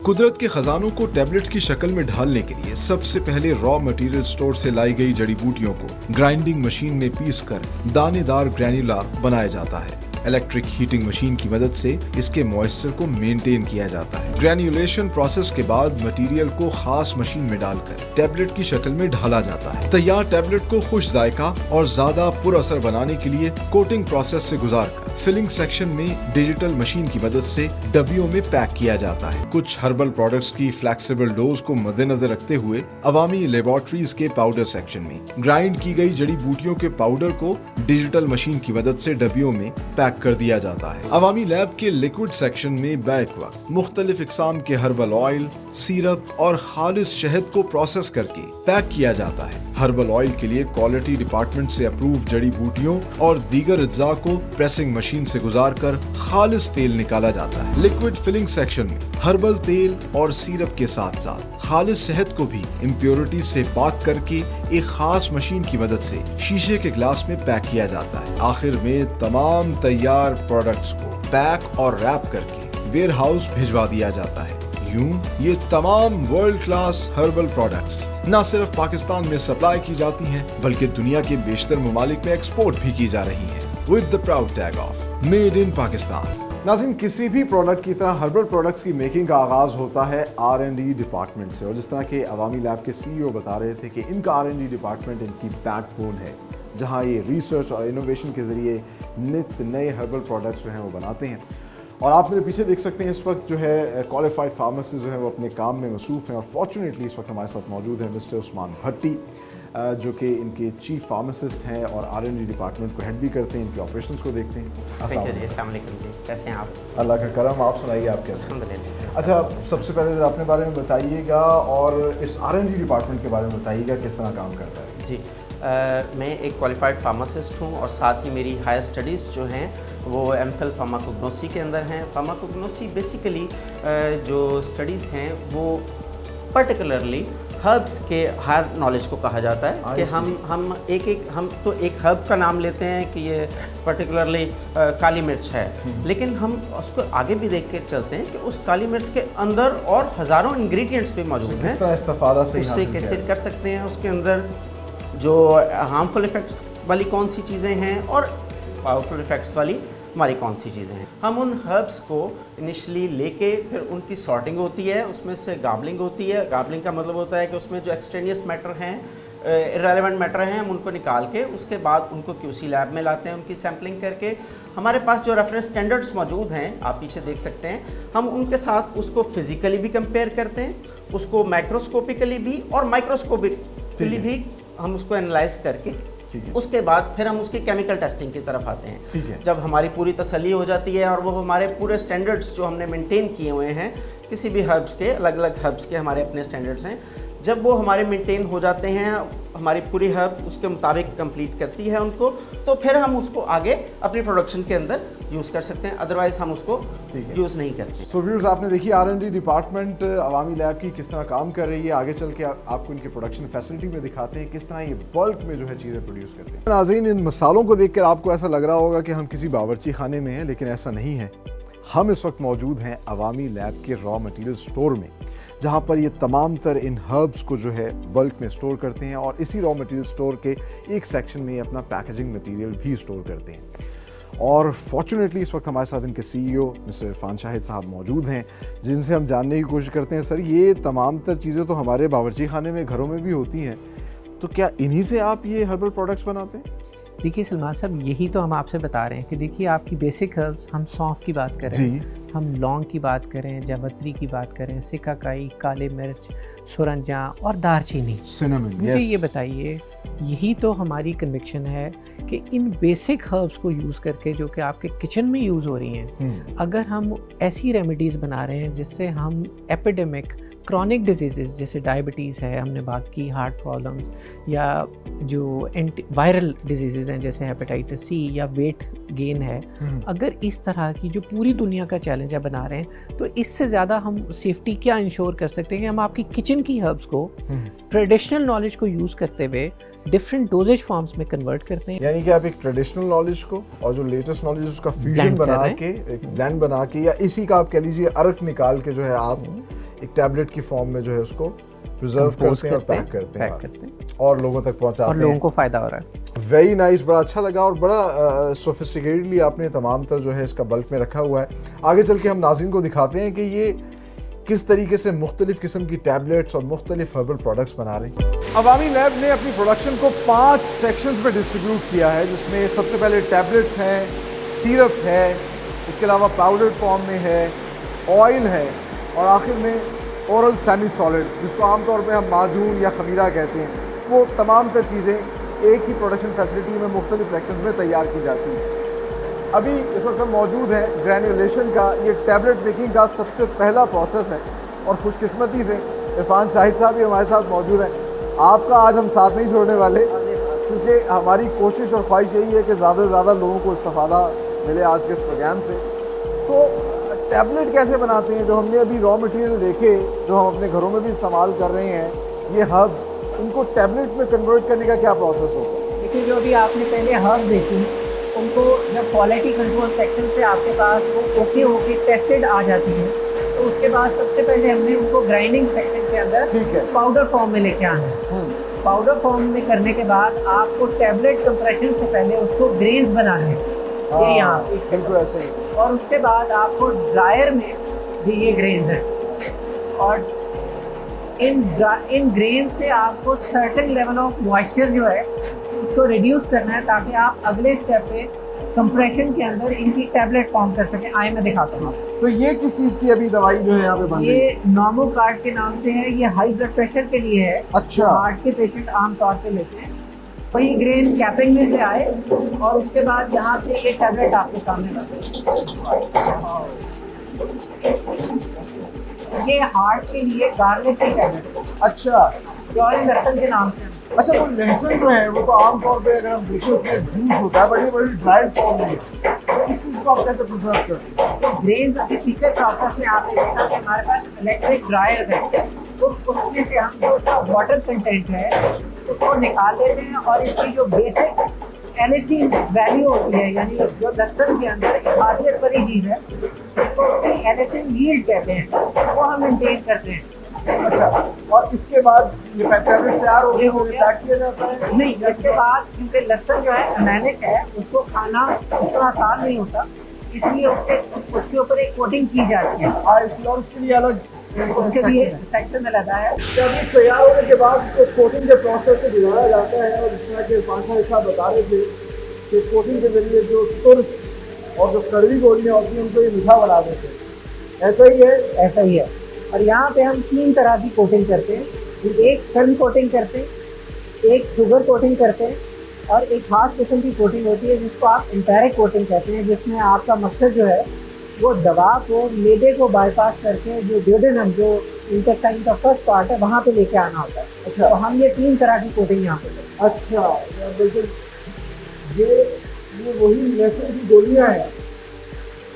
कुदरत के खजानों को टैबलेट्स की शक्ल में ढालने के लिए सबसे पहले रॉ मटेरियल स्टोर से लाई गई जड़ी बूटियों को ग्राइंडिंग मशीन में पीसकर दानेदार ग्रैन्युला बनाया जाता है। इलेक्ट्रिक हीटिंग मशीन की मदद से इसके मॉइस्चर को मेंटेन किया जाता है। ग्रैन्युलेशन प्रोसेस के बाद मटेरियल को खास मशीन में डालकर टैबलेट की शक्ल में ढाला जाता है। तैयार टैबलेट को खुश जायका और ज्यादा पुरअसर बनाने के लिए कोटिंग प्रोसेस से गुजारकर फिलिंग सेक्शन में डिजिटल मशीन की मदद से डब्बियों में पैक किया जाता है। कुछ हर्बल प्रोडक्ट्स की फ्लेक्सिबल डोज को मद्देनजर रखते हुए अवामी लेबोरेटरीज के पाउडर सेक्शन में ग्राइंड की गई जड़ी बूटियों के पाउडर को डिजिटल मशीन की मदद से डब्बियों में पैक कर दिया जाता है। अवामी लैब के लिक्विड सेक्शन में बैक वक्त मुख्तलिफ इकसाम के हर्बल ऑयल, सिरप और खालिस शहद को प्रोसेस करके पैक किया जाता है। हर्बल ऑयल के लिए क्वालिटी डिपार्टमेंट से अप्रूव जड़ी बूटियों और दीगर अज्जा को प्रेसिंग मशीन से गुजारकर खालिस तेल निकाला जाता है। लिक्विड फिलिंग सेक्शन में हर्बल तेल और सिरप के साथ साथ खालिस शहद को भी इम्प्योरिटी से पाक करके एक खास मशीन की मदद से शीशे के ग्लास में पैक किया जाता है। आखिर में तमाम तैयार प्रोडक्ट्स को पैक और रैप करके वेयर हाउस भिजवा दिया जाता है। यूं ये तमाम वर्ल्ड क्लास हर्बल प्रोडक्ट्स न सिर्फ पाकिस्तान में सप्लाई की जाती हैं, बल्कि दुनिया के बेशतर ममालिक में एक्सपोर्ट भी की जा रही हैं, with the proud tag of made in Pakistan. नाज़रीन, किसी भी प्रोडक्ट की तरह हर्बल प्रोडक्ट्स की मेकिंग का आगाज़ होता है R&D डिपार्टमेंट से, और जिस तरह के अवामी लैब के CEO बता रहे थे कि इनका R&D डिपार्टमेंट इनकी बैकबोन है, जहां ये रिसर्च और इनोवेशन के ज़रिए नित नए हर्बल प्रोडक्ट्स जो हैं वो बनाते हैं। और आप मेरे पीछे देख सकते हैं इस वक्त जो है क्वालिफाइड फार्मासिस्ट जो है वो अपने काम में मसरूफ़ हैं, और फॉर्चुनेटली इस वक्त हमारे साथ मौजूद है मिस्टर उस्मान भट्टी, जो कि इनके चीफ फार्मासिस्ट हैं और R&D डिपार्टमेंट को हेड भी करते हैं, इनके ऑपरेशंस को देखते हैं। अस्सलाम वालेकुम जी, कैसे हैं आप? अल्लाह का करम, आप सुनाइए आप कैसे? अल्हम्दुलिल्लाह। अच्छा, सबसे पहले जरा अपने बारे में बताइएगा और इस R&D डिपार्टमेंट के बारे में बताइएगा किस तरह काम करता है। जी, मैं एक क्वालिफाइड फार्मासिस्ट हूँ और साथ ही मेरी हायर स्टडीज़ जो हैं वो MPhil फार्माकोग्नोसी के अंदर हैं। फार्माकोग्नोसी बेसिकली जो स्टडीज़ हैं वो पर्टिकुलरली हर्ब्स के हायर नॉलेज को कहा जाता है कि हम एक हर्ब का नाम लेते हैं कि ये पर्टिकुलरली काली मिर्च है, लेकिन हम उसको आगे भी देख के चलते हैं कि उस काली मिर्च के अंदर और हज़ारों इंग्रेडिएंट्स भी मौजूद हैं, उससे कैसे कर सकते हैं, उसके अंदर जो हार्मफुल इफ़ेक्ट्स वाली कौन सी चीज़ें हैं और पावरफुल इफ़ेक्ट्स वाली हमारी कौन सी चीज़ें हैं। हम उन हर्ब्स को इनिशियली लेके फिर उनकी सॉर्टिंग होती है, उसमें से गाबलिंग होती है। गाबलिंग का मतलब होता है कि उसमें जो एक्सटेनियस मैटर हैं, इररेलेवेंट मैटर हैं, हम उनको निकाल के उसके बाद उनको QC लैब में लाते हैं, उनकी सैम्पलिंग करके हमारे पास जो रेफरेंस स्टैंडर्ड्स मौजूद हैं आप पीछे देख सकते हैं, हम उनके साथ उसको फिज़िकली भी कंपेयर करते हैं, उसको माइक्रोस्कोपिकली भी और माइक्रोस्कोपिकली भी हम उसको एनालाइज करके उसके बाद फिर हम उसकी केमिकल टेस्टिंग की तरफ आते हैं। जब हमारी पूरी तसल्ली हो जाती है और वो हमारे पूरे स्टैंडर्ड्स जो हमने मेंटेन किए हुए हैं, किसी भी हर्ब्स के अलग अलग हर्ब्स के हमारे अपने स्टैंडर्ड्स हैं, जब वो हमारे मेंटेन हो जाते हैं, हमारी पूरी हर्ब उसके मुताबिक कंप्लीट करती है उनको, तो फिर हम उसको आगे अपनी प्रोडक्शन के अंदर यूज़ कर सकते हैं, अदरवाइज हम उसको यूज़ नहीं करते। सो व्यूअर्स, आपने देखी R&D डिपार्टमेंट अवामी लैब की किस तरह काम कर रही है। आगे चल के आपको इनके प्रोडक्शन फैसिलिटी में दिखाते हैं किस तरह ये बल्क में जो है चीज़ें प्रोड्यूस करते हैं। नाज़रीन, इन मसालों को देखकर आपको ऐसा लग रहा होगा कि हम किसी बावर्ची खाने में हैं, लेकिन ऐसा नहीं है। हम इस वक्त मौजूद हैं अवामी लैब के रॉ मटेरियल स्टोर में, जहां पर ये तमाम तर इन हर्ब्स को जो है बल्क में स्टोर करते हैं, और इसी रॉ मटेरियल स्टोर के एक सेक्शन में ये अपना पैकेजिंग मटेरियल भी स्टोर करते हैं। और फॉर्चुनेटली इस वक्त हमारे साथ इनके CEO मिस्टर इरफान शाहिद साहब मौजूद हैं, जिनसे हम जानने की कोशिश करते हैं, सर ये तमाम तर चीज़ें तो हमारे बावर्ची खाने में घरों में भी होती हैं, तो क्या इन्हीं से आप ये हर्बल प्रोडक्ट्स बनाते हैं? देखिए सलमान साहब, यही तो हम आपसे बता रहे हैं कि देखिए आपकी बेसिक हर्ब्स, हम सौंफ की बात करें, हम लौंग की बात करें, जावित्री की बात करें, सिकाकाई, काले मिर्च, सुरंजा और दारचीनी, मुझे ये बताइए, यही तो हमारी कन्विक्शन है कि इन बेसिक हर्ब्स को यूज़ करके जो कि आपके किचन में यूज़ हो रही हैं, अगर हम ऐसी रेमेडीज़ बना रहे हैं जिससे हम एपिडेमिक क्रॉनिक डिजीज़ जैसे डायबिटीज़ है, हमने बात की, हार्ट प्रॉब्लम्स, या जो वायरल डिजीज़ हैं जैसे हेपेटाइटिस C या वेट गेन है, अगर इस तरह की जो पूरी दुनिया का चैलेंज है बना रहे हैं, तो इससे ज़्यादा हम सेफ्टी क्या इंश्योर कर सकते हैं कि हम आपकी किचन की हर्ब्स को ट्रेडिशनल नॉलेज को यूज़ करते हुए डिफरेंट डोजेज फॉर्म्स में कन्वर्ट करते हैं। यानी कि आप एक ट्रेडिशनल नॉलेज को और जो लेटेस्ट नॉलेज उसका फ्यूजन बना के, एक ब्लेंड बना के, या इसी का आप कह लीजिए अर्क निकाल के जो है आप एक टैबलेट की फॉर्म में जो है उसको प्रिजर्व करते हैं और पैक करते हैं और लोगों तक पहुंचाते हैं और लोगों को फ़ायदा हो रहा है। वेरी नाइस, बड़ा अच्छा लगा और बड़ा सोफिस्टिकेटेडली आपने तमाम तर जो है इसका बल्क में रखा हुआ है। आगे चल के हम नाज़रीन को दिखाते हैं कि ये किस तरीके से मुख्तलिफ किस्म की टैबलेट्स और मुख्तलिफ हर्बल प्रोडक्ट्स बना रहे हैं। अवामी लैब ने अपनी प्रोडक्शन को 5 सेक्शंस में डिस्ट्रीब्यूट किया है, जिसमें सबसे पहले टैबलेट्स हैं, सिरप है, इसके अलावा पाउडर फॉर्म में है, ऑयल है और आखिर में ओरल सेमी सॉलिड, जिसको आमतौर पे हम माजून या खमीरा कहते हैं। वो तमाम तर चीज़ें एक ही प्रोडक्शन फैसिलिटी में मुख्तलिफ सेक्शंस में तैयार की जाती हैं। अभी इस वक्त हम मौजूद हैं ग्रैन्युलेशन का, ये टैबलेट मेकिंग का सबसे पहला प्रोसेस है और खुशकिस्मती से इरफान शाहिद साहब भी हमारे साथ मौजूद हैं। आपका आज हम साथ नहीं छोड़ने वाले, क्योंकि हमारी कोशिश और ख्वाहिश यही है कि ज़्यादा से ज़्यादा लोगों को इस्तेफादा मिले आज के इस प्रोग्राम से। सो टैबलेट कैसे बनाते हैं, जो हमने अभी रॉ मटेरियल देखे, जो हम अपने घरों में भी इस्तेमाल कर रहे हैं, ये हर्ब्स, इनको टैबलेट में कन्वर्ट करने का क्या प्रोसेस होगा? देखिए, जो अभी आपने पहले हर्ब देखी, उनको जब क्वालिटी कंट्रोल सेक्शन से आपके पास वो ओके होके टेस्टेड आ जाती है, तो उसके बाद सबसे पहले हमने उनको ग्राइंडिंग सेक्शन के अंदर पाउडर फॉर्म में लेके आना है। पाउडर फॉर्म में करने के बाद आपको टैबलेट कंप्रेशन से पहले उसको ग्रेन्स बनाने हैं, ये यहाँ ऐसे ही, और उसके बाद आपको ड्रायर में भी ये ग्रेन्स हैं और इन ग्रेन से आपको सर्टेन लेवल ऑफ मॉइस्चर जो है उसको रिड्यूस करना है, ताकि आप अगले स्टेप पे कंप्रेशन के अंदर इनकी टैबलेट फॉर्म कर सकें। आए मैं दिखाता हूँ। तो ये किस चीज़ की अभी दवाई जो है यहाँ पे बन रही है? ये नॉमोकार्ड के नाम से है, ये हाई ब्लड प्रेशर के लिए है। अच्छा। हार्ट के पेशेंट आमतौर पे लेते हैं। वही ग्रेन कैपिंग में से आए और उसके बाद यहाँ से ये टैबलेट आपके सामने ये हार्ट के लिए गार्लिक की टैबलेट। अच्छा, प्योरिन लहसुन के नाम से। अच्छा, वो लहसुन जो है वो तो आमतौर पे अगर हम देखें उसमें जूस होता है, बड़ी बड़ी ड्राइड फॉर्म में, इस चीज़ को आप कैसे प्रिजर्व करते हैं? तो ग्रेन अभी पिछले प्रोसेस में आपने देखा कि हमारे पास इलेक्ट्रिक ड्रायर है, तो उसमें से हम जो वाटर कंटेंट है उसको निकाल लेते हैं और इसकी जो बेसिक एनएसी वैल्यू होती है, यानी जो लहसुन के अंदर खासियत वाली चीज़ है, उसको एनएसी यील्ड कहते हैं, वो हम मेंटेन करते हैं। अच्छा, और इसके बाद ये टैबलेट तैयार हो गया, पैक किया जाता है? नहीं, इसके बाद क्योंकि लहसुन जो है अनैनिक है, उसको खाना उतना आसान नहीं होता, इसलिए उसके ऊपर एक कोटिंग की जाती है और उसके लिए अलग उसके लिए सेक्शन अलग है। जब ये तैयार होने के बाद उसको कोटिंग के प्रोसेस से गुजारा जाता है और जिस तरह के पांच साहब बता रहे थे कि कोटिंग के जरिए जो तुर्स और जो कड़वी गोलियाँ होती हैं उनको ये मीठा बना देते हैं। ऐसा ही है? ऐसा ही है। और यहाँ पे हम 3 तरह की कोटिंग करते हैं। एक फिल्म कोटिंग करते हैं, एक शुगर कोटिंग करते हैं और एक खास किस्म की कोटिंग होती है जिसको आप इंटायरेक्ट कोटिंग कहते हैं, जिसमें आपका मकसद जो है वो दवा को मैदे को बाईपास करके जो ड्यूडेनम जो इंटेस्टाइन का फर्स्ट पार्ट है वहाँ पे लेके आना होता है। अच्छा, तो हम ये 3 तरह की कोटिंग यहाँ पे करते हैं। अच्छा, बिल्कुल। ये वही लहसुन की गोलियाँ हैं,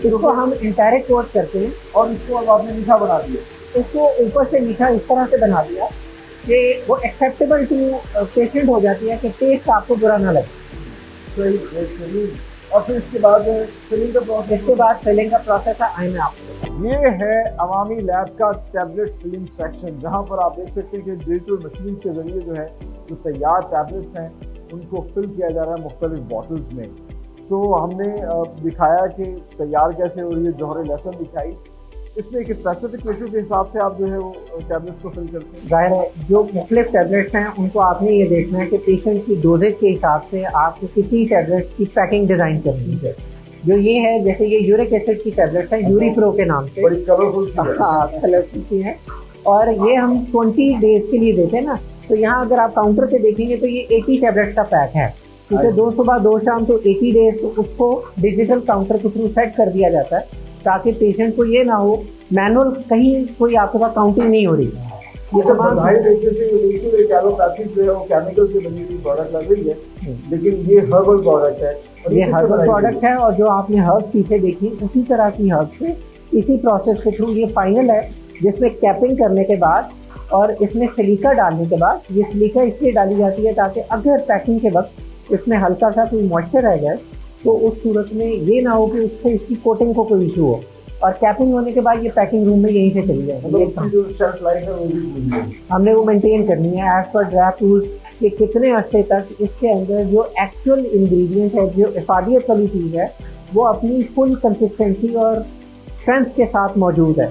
इसको हम इंटायरेक्ट कोट करते हैं और इसको अब आपने मीठा बना दिया। इसको ऊपर से मीठा इस तरह से बना दिया कि वो एक्सेप्टेबल टू पेशेंट हो जाती है कि टेस्ट आपको बुरा ना लगे। सही। और फिर इसके बाद फिलिंग का प्रोसेस? इसके बाद फिलिंग का प्रोसेस है, आई में आपको। ये है अवामी लैब का टैबलेट फिलिंग सेक्शन, जहाँ पर आप देख सकते हैं कि डिजिटल मशीन के जरिए जो है जो तैयार टैबलेट्स हैं उनको फिल किया जा रहा है मुख्तलिफ बॉटल्स में। सो हमने दिखाया कि तैयार कैसे हो रही है, जौहर लहसुन दिखाई, इसमें एक स्पेसिफिक रेशो के हिसाब से आप जो है वो टैबलेट्स को फिल करते हैं। जाहिर है जो मुख्तलिफ टैबलेट्स हैं उनको आपने ये देखना है कि पेशेंट की डोजेज के हिसाब से आपको किसी टैबलेट की पैकिंग डिज़ाइन करनी है। जो ये है, जैसे ये यूरिक एसिड की टैबलेट्स हैं, यूरीप्रो के नाम से, बड़ी कलरफुल की है और ये हम 20 डेज के लिए देते हैं ना। तो यहाँ अगर आप काउंटर पे देखेंगे तो ये 80 टैबलेट्स का पैक है, क्योंकि 2 सुबह 2 शाम तो 80 डेज, तो उसको डिजिटल काउंटर के थ्रू सेट कर दिया जाता है ताकि पेशेंट को ये ना हो मैनुअल कहीं कोई आपके पास काउंटिंग नहीं हो रही। ये तो बधाई देते थे, बिल्कुल एक एलोपैथिक जो है वो केमिकल से बनी हुई प्रोडक्ट लग रही है, लेकिन ये हर्बल प्रोडक्ट है। ये हर्बल प्रोडक्ट है और जो आपने हर्ब पीछे देखी उसी तरह की हर्ब से इसी प्रोसेस के थ्रू ये फाइनल है, जिसमें कैपिंग करने के बाद और इसमें सिलिका डालने के बाद, ये सिलिका इसलिए डाली जाती है ताकि अगर पैकिंग के वक्त इसमें हल्का सा कोई मॉइस्चर रह जाए तो उस सूरत में ये ना हो कि उससे इसकी कोटिंग को कोई इशू हो, और कैपिंग होने के बाद ये पैकिंग रूम में यहीं से चली जाए। हमने वो मेंटेन करनी है एज पर ड्राफ्ट रूल्स कि कितने अरसे तक इसके अंदर जो एक्चुअल इंग्रेडिएंट है, जो इफादियत वाली चीज़ है, वो अपनी फुल कंसिस्टेंसी और स्ट्रेंथ के साथ मौजूद है।